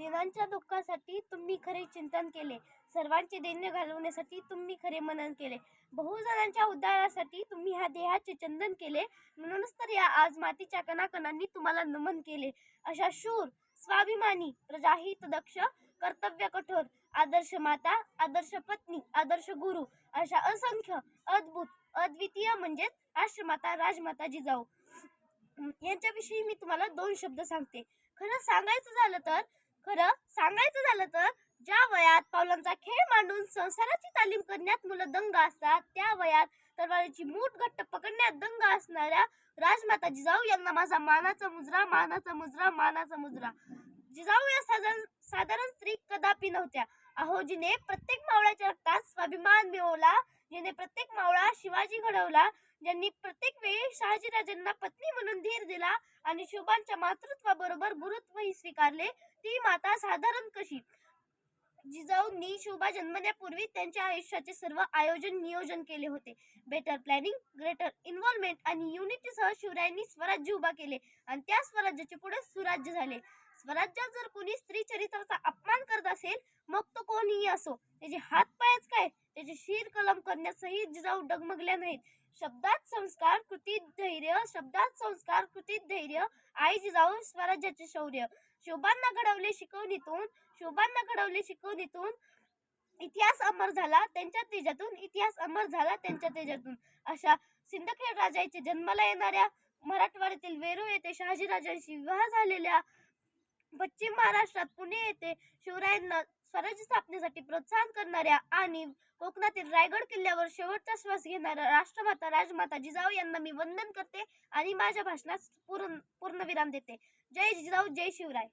दीनांच्या दुःखासाठी तुम्ही खरे चिंतन केले, सर्वांचे दैन्य घालवण्यासाठी तुम्ही खरे मनन केले, बहुजनांच्या उद्धारासाठी तुम्ही ह्या देहाचे चंदन केले. म्हणूनच तर या आज मातीच्या कणाकणांनी तुम्हाला नमन केले. अशा शूर, स्वाभिमानी, प्रजाहित दक्ष, कर्तव्य कठोर, आदर्श माता, आदर्श पत्नी, आदर्श गुरु, अशा असंख्य अद्भुत अद्वितीय म्हणजेच राष्ट्रमाता राजमाता जिजाऊ यांच्याविषयी मी तुम्हाला 2 शब्द सांगते. खरं सांगायचं झालं तर ज्या वयात पावलांचा खेळ मांडून संसाराची तालीम करण्यात मुलं दंग असतात, त्या वयात तलवारीची मूठ घट्ट पकडण्यात दंग असणाऱ्या राजमाता जिजाऊ यांना माझा मानाचा मुजरा. जिजाऊ या साधारण स्त्री कदापि नव्हत्या. अहो, जिने प्रत्येक मावळ्याच्या रक्तात स्वाभिमान मिळवला, जिने प्रत्येक मावळा शिवाजी घडवला, ज्यांनी प्रत्येक वेळी शहाजीराजांना पत्नी म्हणून धीर दिला आणि शोभांच्या मातृत्वाबरोबर गुरुत्वही स्वीकारले, ती माता साधारण कशी? जिजाऊंनी शोभा जन्मण्यापूर्वी त्यांच्या आयुष्याचे सर्व नियोजन केले होते. बेटर प्लॅनिंग, ग्रेटर इन्व्हॉल्वमेंट आणि युनिटीसह शिवरायांनी स्वराज्य उभा केले आणि त्या स्वराज्याचे पुढे सुराज्य झाले. स्वराज्यात जर कोणी स्त्री चरित्राचा अपमान करत असेल, मग तो कोणीही असो, त्याचे हात पायच काय, त्याचे शीर कलम करण्यासही जिजाऊ डगमगल्या नाहीत. शब्दात संस्कार कृतीत धैर्य, आई जिजाऊ स्वराज्याचे शौर्य. शोभांना घडवले शिकवणीतून, इतिहास अमर झाला त्यांच्या तेजातून. अशा सिंदखेड राजाचे जन्माला येणाऱ्या, मराठवाड्यातील वेरूळ येथे शहाजीराजांशी विवाह झालेल्या, पश्चिम महाराष्ट्रात पुणे येथे शिवरायांना स्वराज्य स्थापनेसाठी प्रोत्साहन करणाऱ्या आणि कोकणातील रायगड किल्ल्यावर शेवटचा श्वास घेणाऱ्या राष्ट्रमाता राजमाता जिजाऊ यांना मी वंदन करते आणि माझ्या भाषणास पूर्णविराम देते. जय जिजाऊ, जय शिवराय.